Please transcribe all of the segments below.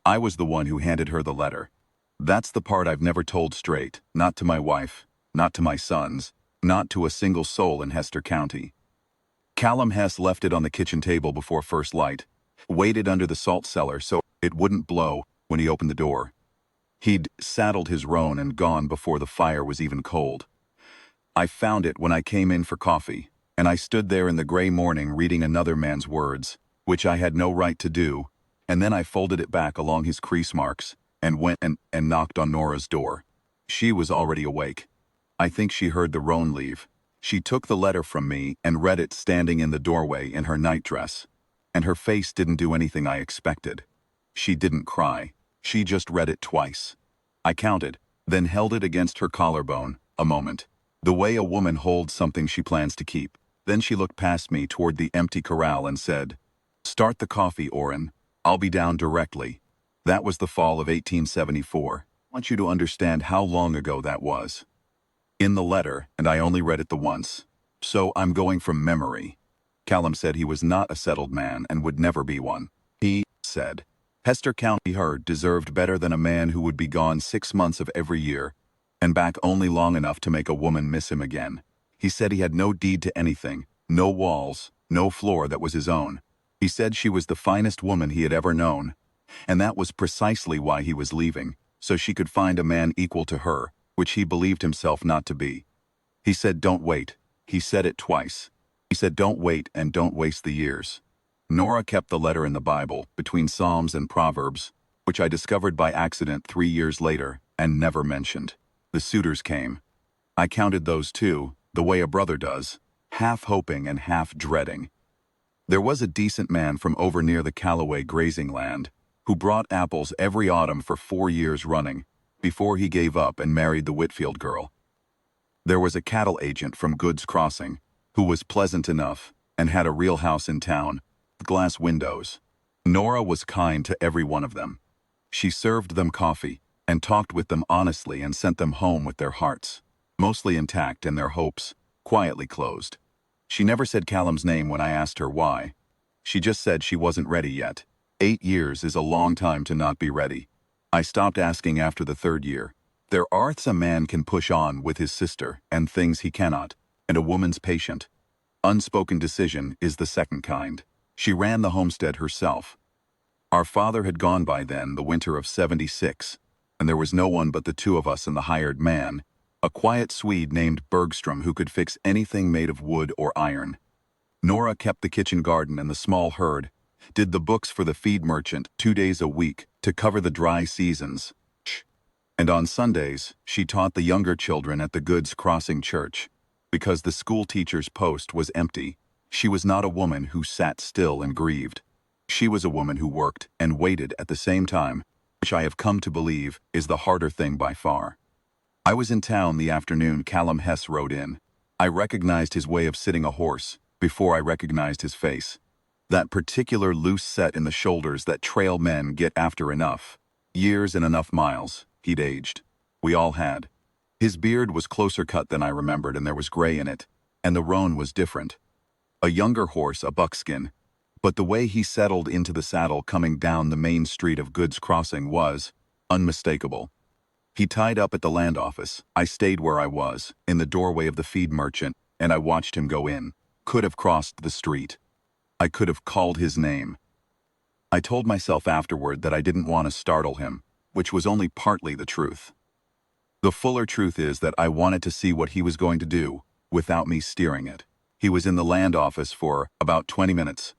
I was the one who handed her the letter. That's the part I've never told straight, not to my wife, not to my sons, not to a single soul in Hester County. Callum Hess left it on the kitchen table before first light, waited under the salt cellar so it wouldn't blow when he opened the door. He'd saddled his roan and gone before the fire was even cold. I found it when I came in for coffee, and I stood there in the gray morning reading another man's words, which I had no right to do, and then I folded it back along his crease marks and went and knocked on Nora's door. She was already awake. I think she heard the roan leave. She took the letter from me and read it standing in the doorway in her nightdress, and her face didn't do anything I expected. She didn't cry. She just read it twice. I counted, then held it against her collarbone a moment, the way a woman holds something she plans to keep. Then she looked past me toward the empty corral and said, "Start the coffee, Orrin. I'll be down directly." That was the fall of 1874. I want you to understand how long ago that was. In the letter, and I only read it the once, so I'm going from memory. Callum said he was not a settled man and would never be one. He said, Hester County herd deserved better than a man who would be gone 6 months of every year and back only long enough to make a woman miss him again. He said he had no deed to anything, no walls, no floor that was his own. He said she was the finest woman he had ever known, and that was precisely why he was leaving, so she could find a man equal to her, which he believed himself not to be. He said, "Don't wait." He said it twice. He said, "Don't wait and don't waste the years." Nora kept the letter in the Bible, between Psalms and Proverbs, which I discovered by accident 3 years later and never mentioned. The suitors came. I counted those too, the way a brother does, half hoping and half dreading. There was a decent man from over near the Callaway grazing land who brought apples every autumn for 4 years running, before he gave up and married the Whitfield girl. There was a cattle agent from Goods Crossing who was pleasant enough and had a real house in town, with glass windows. Nora was kind to every one of them. She served them coffee and talked with them honestly and sent them home with their hearts, mostly intact and their hopes quietly closed. She never said Callum's name when I asked her why. She just said she wasn't ready yet. 8 years is a long time to not be ready. I stopped asking after the 3rd year. There are a man can push on with his sister and things he cannot, and a woman's patient. Unspoken decision is the second kind. She ran the homestead herself. Our father had gone by then, the winter of '76, and there was no one but the two of us and the hired man, a quiet Swede named Bergstrom who could fix anything made of wood or iron. Nora kept the kitchen garden and the small herd, did the books for the feed merchant 2 days a week to cover the dry seasons. And on Sundays, she taught the younger children at the Goods Crossing church. Because the school teacher's post was empty, she was not a woman who sat still and grieved. She was a woman who worked and waited at the same time, which I have come to believe is the harder thing by far. I was in town the afternoon Callum Hess rode in. I recognized his way of sitting a horse before I recognized his face. That particular loose set in the shoulders that trail men get after enough years and enough miles. He'd aged. We all had. His beard was closer cut than I remembered, and there was gray in it, and the roan was different. A younger horse, a buckskin, but the way he settled into the saddle coming down the main street of Goods Crossing was unmistakable. He tied up at the land office. I stayed where I was, in the doorway of the feed merchant, and I watched him go in. Could have crossed the street. I could have called his name. I told myself afterward that I didn't want to startle him, which was only partly the truth. The fuller truth is that I wanted to see what he was going to do, without me steering it. He was in the land office for about 20 minutes.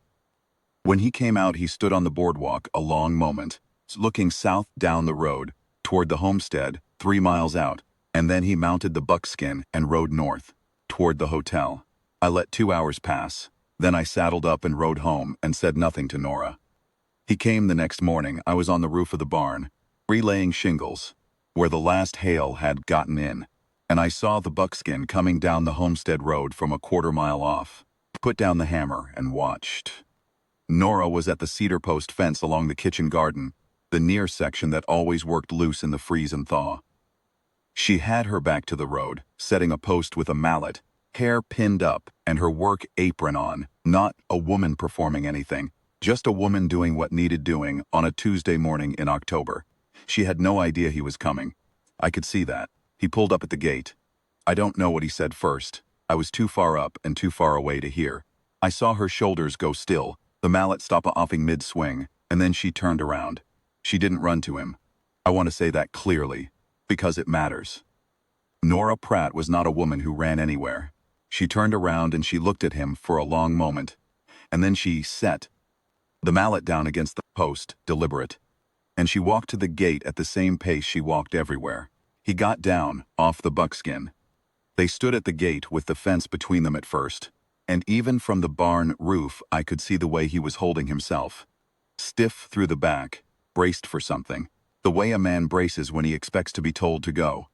When he came out, he stood on the boardwalk a long moment, looking south down the road, toward the homestead, 3 miles out, and then he mounted the buckskin and rode north, toward the hotel. I let 2 hours pass. Then I saddled up and rode home and said nothing to Nora. He came the next morning. I was on the roof of the barn, relaying shingles, where the last hail had gotten in, and I saw the buckskin coming down the homestead road from a 1/4 mile off. Put down the hammer and watched. Nora was at the cedar post fence along the kitchen garden, the near section that always worked loose in the freeze and thaw. She had her back to the road, setting a post with a mallet, hair pinned up and her work apron on, not a woman performing anything, Just a woman doing what needed doing on a Tuesday morning in October. She had no idea he was coming. I could see that. He pulled up at the gate. I don't know what he said first. I was too far up and too far away to hear. I saw her shoulders go still, the mallet stop offing mid-swing, and then she turned around. She didn't run to him. I want to say that clearly, because it matters. Nora Pratt was not a woman who ran anywhere. She turned around and she looked at him for a long moment, and then she set the mallet down against the post, deliberate. And she walked to the gate at the same pace she walked everywhere. He got down, off the buckskin. They stood at the gate with the fence between them at first, and even from the barn roof I could see the way he was holding himself. Stiff through the back, braced for something, the way a man braces when he expects to be told to go.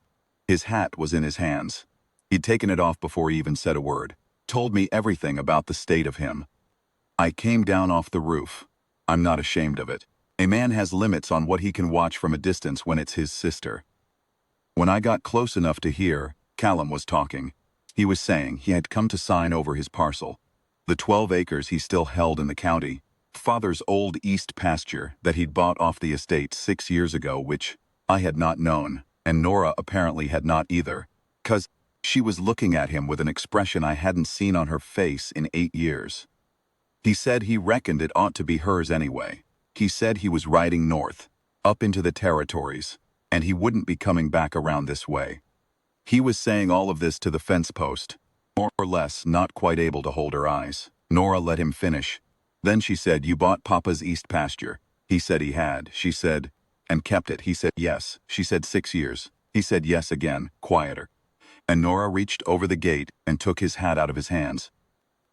His hat was in his hands. He'd taken it off before he even said a word, told me everything about the state of him. I came down off the roof. I'm not ashamed of it. A man has limits on what he can watch from a distance when it's his sister. When I got close enough to hear, Callum was talking. He was saying he had come to sign over his parcel. The 12 acres he still held in the county. Father's old east pasture that he'd bought off the estate 6 years ago, which I had not known, and Nora apparently had not either, 'cause she was looking at him with an expression I hadn't seen on her face in 8 years. He said he reckoned it ought to be hers anyway. He said he was riding north, up into the territories, and he wouldn't be coming back around this way. He was saying all of this to the fence post, more or less not quite able to hold her eyes. Nora let him finish. Then she said, "You bought Papa's east pasture." He said he had. She said, "And kept it." He said, "Yes." She said, "6 years." He said, "Yes," again, quieter. And Nora reached over the gate and took his hat out of his hands.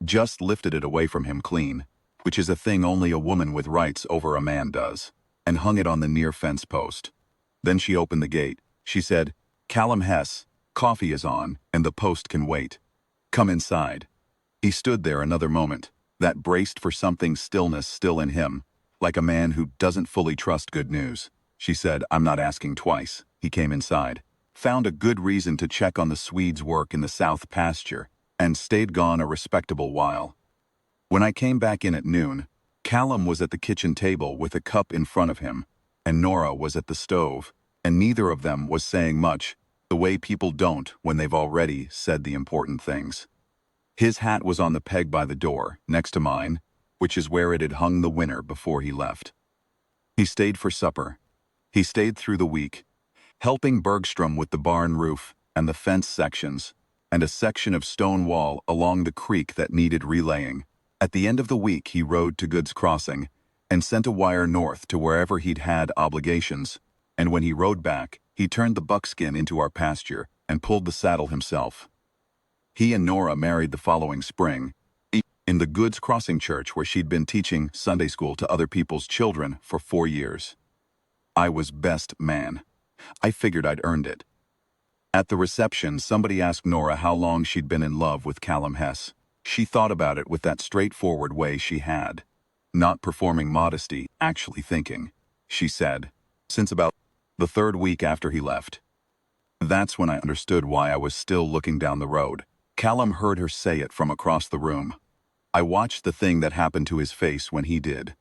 Just lifted it away from him clean, which is a thing only a woman with rights over a man does, and hung it on the near fence post. Then she opened the gate. She said, "Callum Hess, coffee is on, and the post can wait. Come inside." He stood there another moment, that braced for something stillness still in him, like a man who doesn't fully trust good news. She said, "I'm not asking twice." He came inside, found a good reason to check on the Swedes' work in the south pasture, and stayed gone a respectable while. When I came back in at noon, Callum was at the kitchen table with a cup in front of him, and Nora was at the stove, and neither of them was saying much, the way people don't when they've already said the important things. His hat was on the peg by the door, next to mine, which is where it had hung the winter before he left. He stayed for supper. He stayed through the week, helping Bergstrom with the barn roof and the fence sections, and a section of stone wall along the creek that needed relaying. At the end of the week he rode to Goods Crossing and sent a wire north to wherever he'd had obligations, and when he rode back, he turned the buckskin into our pasture and pulled the saddle himself. He and Nora married the following spring, in the Goods Crossing church where she'd been teaching Sunday school to other people's children for 4 years. I was best man. I figured I'd earned it. At the reception, somebody asked Nora how long she'd been in love with Callum Hess. She thought about it with that straightforward way she had. Not performing modesty, actually thinking. She said, "Since about the 3rd week after he left." That's when I understood why I was still looking down the road. Callum heard her say it from across the room. I watched the thing that happened to his face when he did.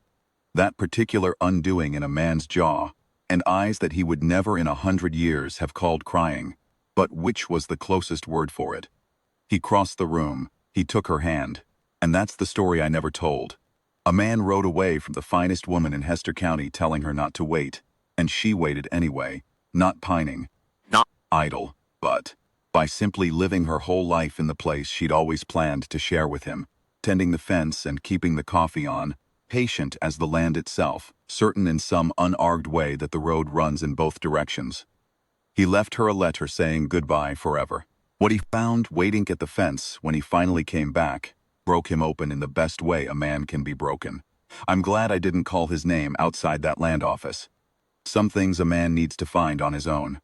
That particular undoing in a man's jaw, and eyes that he would never in 100 years have called crying, but which was the closest word for it. He crossed the room, he took her hand, and that's the story I never told. A man rode away from the finest woman in Hester County telling her not to wait, and she waited anyway, not pining, not idle, but by simply living her whole life in the place she'd always planned to share with him, tending the fence and keeping the coffee on, patient as the land itself, certain in some unargued way that the road runs in both directions. He left her a letter saying goodbye forever. What he found waiting at the fence when he finally came back broke him open in the best way a man can be broken. I'm glad I didn't call his name outside that land office. Some things a man needs to find on his own.